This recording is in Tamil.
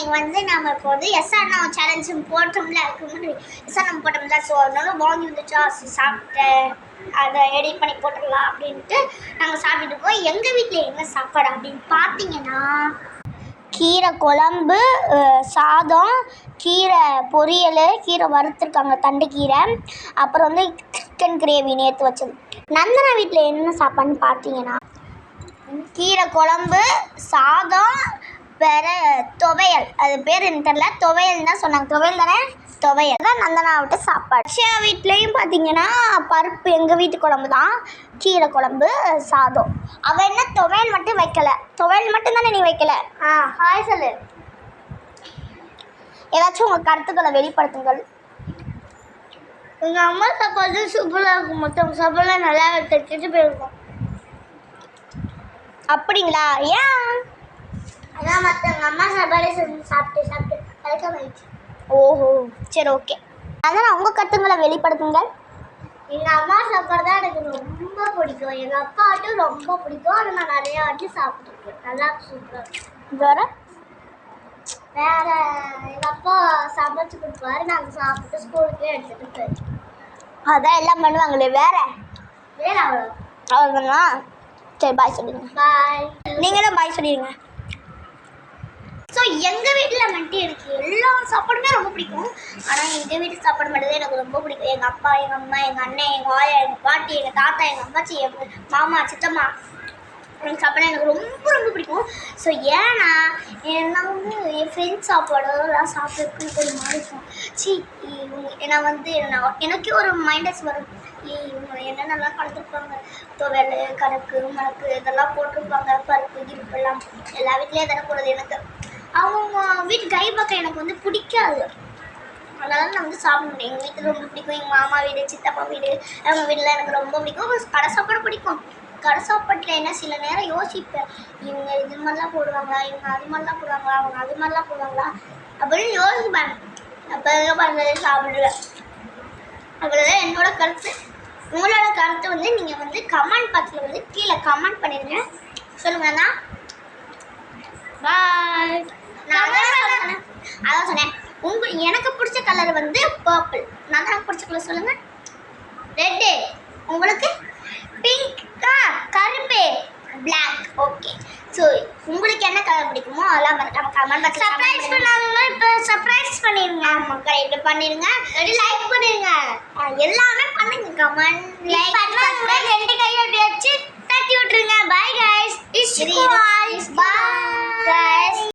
இன்னைக்கு வந்து நம்ம இப்போ வந்து எஸ்ஆர் நம்ம சேலஞ்சு போட்டோம்ல, அதுக்கு முன்னாடி எஸ்ஆர் நம்ம போட்டோம்ல. ஸோ அதனால வாங்கி வந்துச்சா சாப்பிட்டேன், அதை எடிட் பண்ணி போட்டுடலாம் அப்படின்ட்டு நாங்கள் சாப்பிட்டுட்டு இருக்கோம். எங்கள் வீட்டில் என்ன சாப்பாடு அப்படின்னு பார்த்தீங்கன்னா, கீரை குழம்பு, சாதம், கீரை பொரியல், கீரை வறுத்துருக்காங்க தண்டுக்கீரை, அப்புறம் வந்து சிக்கன் கிரேவி நேற்று வச்சது. நந்தனா வீட்டில் என்ன சாப்பாடுன்னு பார்த்தீங்கன்னா, கீரை குழம்பு, சாதம், வேறு துவையல். அது பேர் என்ன தெரில, துவையல் தான் சொன்னாங்க. துவையல் தானே, துவையல் தான் நந்தனா விட்டு சாப்பாடு. அக்ஷயா வீட்லேயும் பார்த்தீங்கன்னா பருப்பு, எங்கள் வீட்டு குழம்பு தான், கீரை குழம்பு, சாதம். அவள் என்ன துவையல் மட்டும் வைக்கலை, துவையல் மட்டும் தானே நீ வைக்கல. ஹாய் சொல்லு. ஏதாச்சும் உங்கள் கருத்துக்களை வெளிப்படுத்துங்கள். எங்கள் அம்மா சாப்பாடு சூப்பராக இருக்கும், மற்றவங்க சாப்பாடுலாம் நல்லா கெட்டு போயிருக்கும். அப்படிங்களா? ஏன்? அதான் மற்றவங்க அம்மா சாப்பாடு செஞ்சு சாப்பிட்டு பழக்கமாயிடுச்சு. ஓஹோ, சரி, ஓகே. அதனால் உங்கள் கருத்துக்களை வெளிப்படுத்துங்கள். எங்கள் அம்மா சாப்பாடு தான் எனக்கு ரொம்ப பிடிக்கும். எங்கள் அப்பா ஆட்டும் ரொம்ப பிடிக்கும். அதை நான் நிறையா வாட்டி சாப்பிட்ருக்கேன். நல்லா சூப்பராக இருக்கும். வேறு எங்கள் அப்பா சமைச்சு கொடுப்பாரு, நாங்கள் சாப்பிட்டு ஸ்கூலுக்கே எடுத்துகிட்டு போயிடுவோம். அதான் எல்லாம் பண்ணுவாங்களே. வேறு அவ்வளோதானா? சரி, பாய் சொல்லிடுங்க. பாய். நீங்களும் பாய் சொல்லிடுங்க. ஸோ எங்கள் வீட்டில் மட்டும் எனக்கு எல்லா சாப்பாடுமே ரொம்ப பிடிக்கும். ஆனால் எங்கள் வீட்டு சாப்பாடு மட்டும் தான் எனக்கு ரொம்ப பிடிக்கும். எங்கள் அப்பா, எங்கள் அம்மா, எங்கள் அண்ணன், எங்கள் ஆயா, எங்கள் பாட்டி, எங்கள் தாத்தா, எங்கள் அம்மாச்சி, எங்கள் மாமா, சித்தம்மா, எனக்கு சாப்பாடு எனக்கு ரொம்ப ரொம்ப பிடிக்கும். ஸோ ஏன்னா நான் வந்து என் ஃப்ரெண்ட்ஸ் சாப்பாடெல்லாம் சாப்பிட்றதுக்கு ஒரு மாதிரி இருக்கும். நான் வந்து எனக்கே ஒரு மைண்டஸ் வரும். இவங்க என்னென்னலாம் கலந்துருப்பாங்க, துவையல், கணக்கு மணக்கு இதெல்லாம் போட்டிருப்பாங்க, பருப்பு கிருப்பெல்லாம் எல்லா வீட்லேயும் தானே போடுறது. எனக்கு அவங்க வீட்டு கை பக்கம் எனக்கு வந்து பிடிக்காது. அதனால நான் வந்து சாப்பிட முடியும். எங்கள் வீட்டில் ரொம்ப பிடிக்கும். எங்கள் மாமா வீடு, சித்தப்பா வீடு, அவங்க வீட்டில் எனக்கு ரொம்ப பிடிக்கும். கடை சாப்பாடு பிடிக்கும். கடை சாப்பாட்டில் என்ன சில நேரம் யோசிப்பேன், இவங்க இது மாதிரிலாம் போடுவாங்களா, இவங்க அது மாதிரிலாம் போடுவாங்களா, அவங்க அது மாதிரிலாம் போடுவாங்களா அப்படின்னு யோசிப்பேன். அப்போ எங்கே பண்ணுறது சாப்பிடுவேன். அவ்வளோதான் என்னோட கருத்து. உங்களோட கருத்து வந்து நீங்கள் வந்து கமெண்ட் பாக்ஸில் வந்து கீழே கமெண்ட் பண்ணிடுங்க. சொல்லுங்கண்ணா. பாய். அதான் சொன்னேன், எனக்கு பிடிச்ச கலர் வந்து பர்பிள். நான் எனக்கு பிடிச்ச கலர் சொல்லுங்கள். ரெட்டு. உங்களுக்கு பிங்க்கா, கருப்பு, பிளாக். ஓகே. ஸோ உங்களுக்கு என்ன கலர் பிடிக்குமோ அதெல்லாம் நம்ம கமெண்ட் பாக்ஸ். சர்ப்ரைஸ் பண்ணாங்கன்னா இப்போ சர்ப்ரைஸ் பண்ணிடுங்க. ஆமாம், கரெக்ட் பண்ணிடுங்க. லைக் பண்ணிடுங்க. எல்லாமே பண்ணுங்க. கமெண்ட் லைக் பண்ணா 2 கையை அப்படி வச்சு தட்டி விட்டுருங்க. Bye guys. It's bye. Bye guys.